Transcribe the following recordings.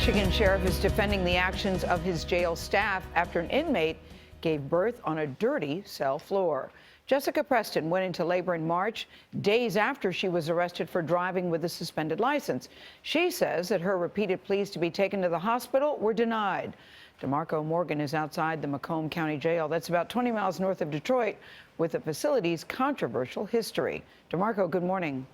Michigan sheriff is defending the actions of his jail staff after an inmate gave birth on a dirty cell floor. Jessica Preston went into labor in March, days after she was arrested for driving with a suspended license. She says that her repeated pleas to be taken to the hospital were denied. DeMarco Morgan is outside the Macomb County Jail. That's about 20 miles north of Detroit, with the facility's controversial history. DeMarco, good morning.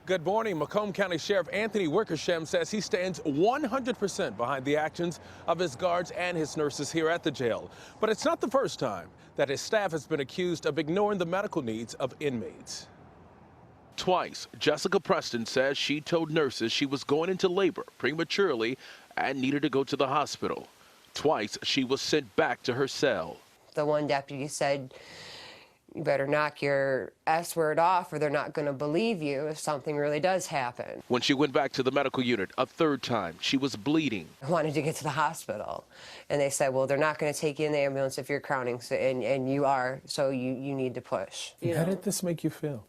Good morning. Macomb County Sheriff Anthony Wickersham says he stands 100% behind the actions of his guards and his nurses here at the jail. But it's not the first time that his staff has been accused of ignoring the medical needs of inmates. Twice, Jessica Preston says she told nurses she was going into labor prematurely and needed to go to the hospital. Twice, she was sent back to her cell. The one deputy said, "You better knock your S word off or they're not going to believe you if something really does happen." When she went back to the medical unit a third time, she was bleeding. I wanted to get to the hospital. And they said, well, they're not going to take you in the ambulance if you're crowning, and you are, so you need to push. How did this make you feel?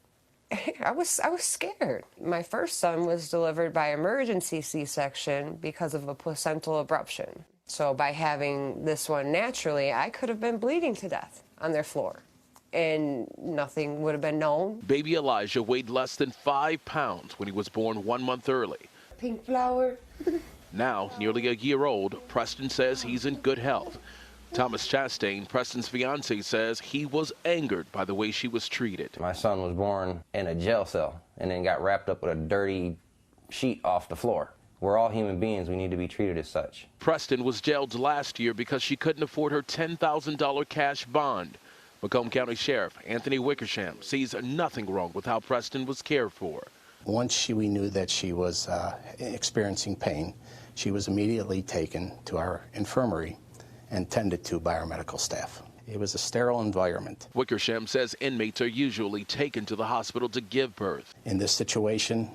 I was scared. My first son was delivered by emergency C-section because of a placental abruption. So by having this one naturally, I could have been bleeding to death on their floor, and nothing would have been known. Baby Elijah weighed less than 5 pounds when he was born 1 month early. Pink flower. Now, nearly a year old, Preston says he's in good health. Thomas Chastain, Preston's fiance, says he was angered by the way she was treated. My son was born in a jail cell and then got wrapped up with a dirty sheet off the floor. We're all human beings. We need to be treated as such. Preston was jailed last year because she couldn't afford her $10,000 cash bond. Macomb County Sheriff Anthony Wickersham sees nothing wrong with how Preston was cared for. Once we knew that she was experiencing pain, she was immediately taken to our infirmary and tended to by our medical staff. It was a sterile environment. Wickersham says inmates are usually taken to the hospital to give birth. In this situation,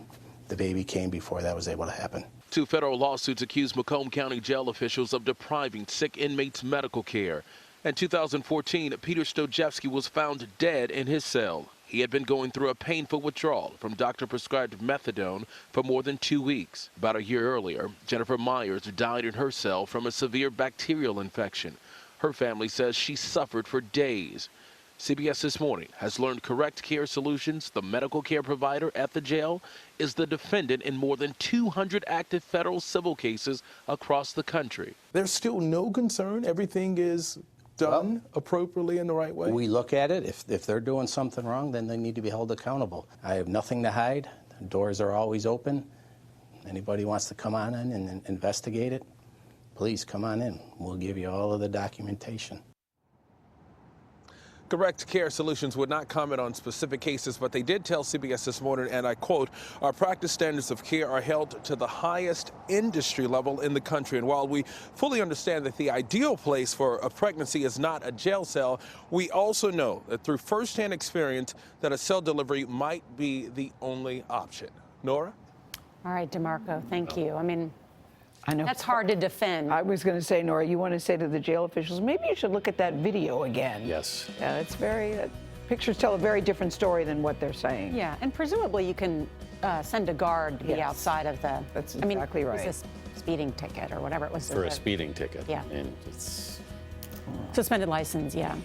the baby came before that was able to happen. 2 federal lawsuits accuse Macomb County jail officials of depriving sick inmates medical care. In 2014, Peter Stojewski was found dead in his cell. He had been going through a painful withdrawal from doctor-prescribed methadone for more than 2 weeks. About a year earlier, Jennifer Myers died in her cell from a severe bacterial infection. Her family says she suffered for days. CBS This Morning has learned Correct Care Solutions, the medical care provider at the jail, is the defendant in more than 200 active federal civil cases across the country. There's still no concern. Everything is done appropriately in the right way? We look at it. If they're doing something wrong, then they need to be held accountable. I have nothing to hide. The doors are always open. Anybody wants to come on in and investigate it, please come on in. We'll give you all of the documentation. Correct Care Solutions would not comment on specific cases, but they did tell CBS This Morning, and I quote, "Our practice standards of care are held to the highest industry level in the country. And while we fully understand that the ideal place for a pregnancy is not a jail cell, we also know that through firsthand experience that a cell delivery might be the only option." Nora? All right, DeMarco, thank you. I know. That's hard to defend. I was going to say, Nora, you want to say to the jail officials, maybe you should look at that video again. Yes. It's pictures tell a very different story than what they're saying. Yeah, and presumably you can send a guard to be outside of the... That's exactly right. It's a speeding ticket or whatever it was. For a speeding ticket. Yeah. And it's suspended license, yeah.